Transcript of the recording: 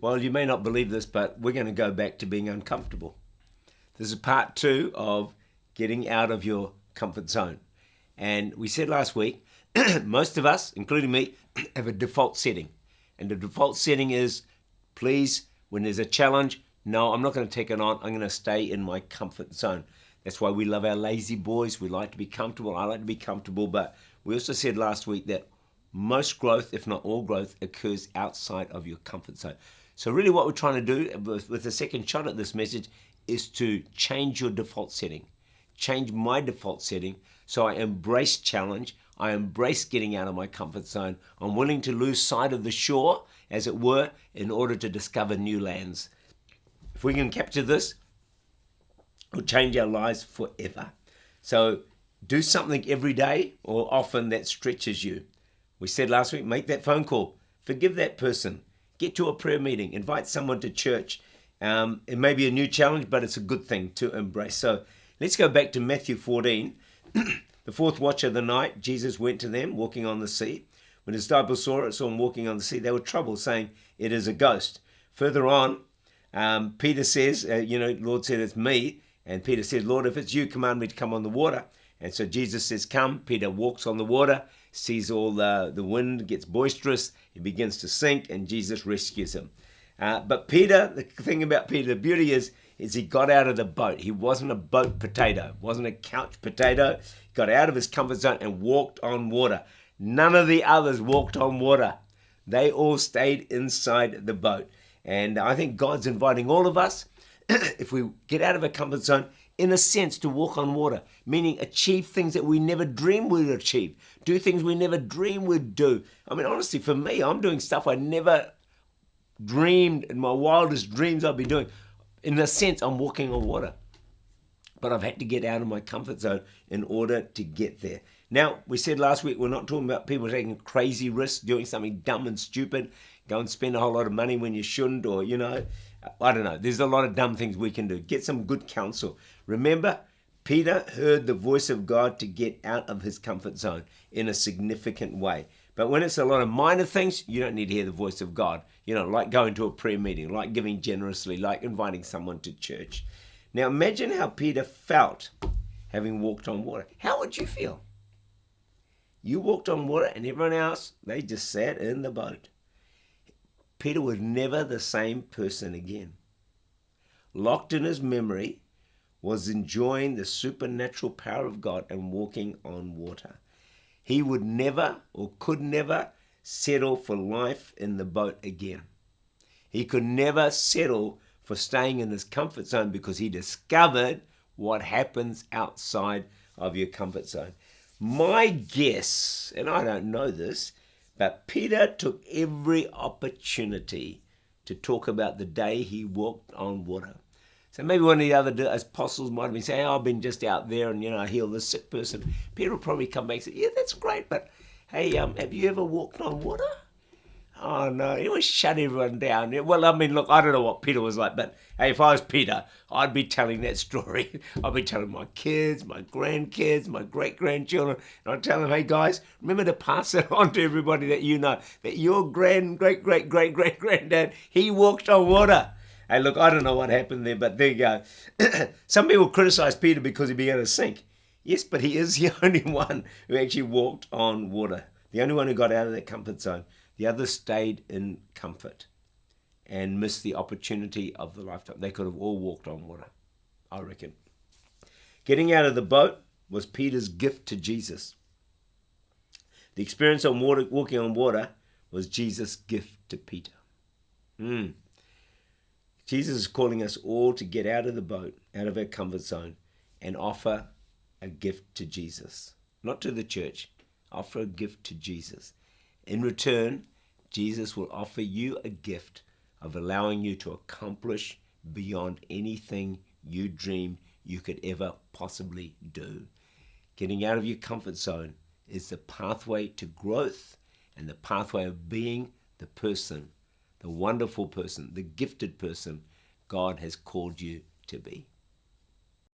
Well, you may not believe this, but we're going to go back to being uncomfortable. This is part 2 of getting out of your comfort zone. And we said last week, most of us, including me, have a default setting. And the default setting is, please, when there's a challenge, no, I'm not going to take it on. I'm going to stay in my comfort zone. That's why we love our lazy boys. We like to be comfortable. I like to be comfortable. But we also said last week that most growth, if not all growth, occurs outside of your comfort zone. So really what we're trying to do with the second shot at this message is to change your default setting. Change my default setting so I embrace challenge. I embrace getting out of my comfort zone. I'm willing to lose sight of the shore, as it were, in order to discover new lands. If we can capture this, it'll change our lives forever. So do something every day or often that stretches you. We said last week, make that phone call. Forgive that person. Get to a prayer meeting. Invite someone to church. It may be a new challenge, but it's a good thing to embrace. So let's go back to Matthew 14. The fourth watch of the night, Jesus went to them walking on the sea. When his disciples saw him walking on the sea, they were troubled, saying, it is a ghost. Further on, Peter says, Lord said, it's me. And Peter said, Lord, if it's you, command me to come on the water. And so Jesus says, come. Peter walks on the water, sees all the wind, gets boisterous. He begins to sink, and Jesus rescues him. But Peter, the thing about Peter, the beauty is he got out of the boat. He wasn't a boat potato, wasn't a couch potato. He got out of his comfort zone and walked on water. None of the others walked on water. They all stayed inside the boat. And I think God's inviting all of us, if we get out of our comfort zone, in a sense, to walk on water, meaning achieve things that we never dreamed we'd achieve, do things we never dreamed we'd do. I mean, honestly, for me, I'm doing stuff I never dreamed in my wildest dreams I'd be doing. In a sense, I'm walking on water. But I've had to get out of my comfort zone in order to get there. Now, we said last week, we're not talking about people taking crazy risks, doing something dumb and stupid, go and spend a whole lot of money when you shouldn't, or, I don't know. There's a lot of dumb things we can do. Get some good counsel. Remember, Peter heard the voice of God to get out of his comfort zone in a significant way. But when it's a lot of minor things, you don't need to hear the voice of God. Like going to a prayer meeting, like giving generously, like inviting someone to church. Now imagine how Peter felt having walked on water. How would you feel? You walked on water and everyone else, they just sat in the boat. Peter was never the same person again. Locked in his memory was enjoying the supernatural power of God and walking on water. He would never or could never settle for life in the boat again. He could never settle for staying in his comfort zone because he discovered what happens outside of your comfort zone. My guess, and I don't know this, but Peter took every opportunity to talk about the day he walked on water. So maybe one of the other apostles might have been saying, I've been just out there and, I healed this sick person. Peter will probably come back and say, yeah, that's great, but hey, have you ever walked on water? Oh, no, he would shut everyone down. Well, I mean, look, I don't know what Peter was like, but hey, if I was Peter, I'd be telling that story. I'd be telling my kids, my grandkids, my great-grandchildren, and I'd tell them, hey, guys, remember to pass it on to everybody that you know, that your great-great-great-great-great-granddad, he walked on water. Hey, look, I don't know what happened there, but there you go. Some people criticize Peter because he began to sink. Yes, but he is the only one who actually walked on water, the only one who got out of that comfort zone. The others stayed in comfort and missed the opportunity of the lifetime. They could have all walked on water, I reckon. Getting out of the boat was Peter's gift to Jesus. The experience of walking on water was Jesus' gift to Peter. Jesus is calling us all to get out of the boat, out of our comfort zone, and offer a gift to Jesus. Not to the church. Offer a gift to Jesus. In return, Jesus will offer you a gift of allowing you to accomplish beyond anything you dreamed you could ever possibly do. Getting out of your comfort zone is the pathway to growth and the pathway of being the person, the wonderful person, the gifted person God has called you to be.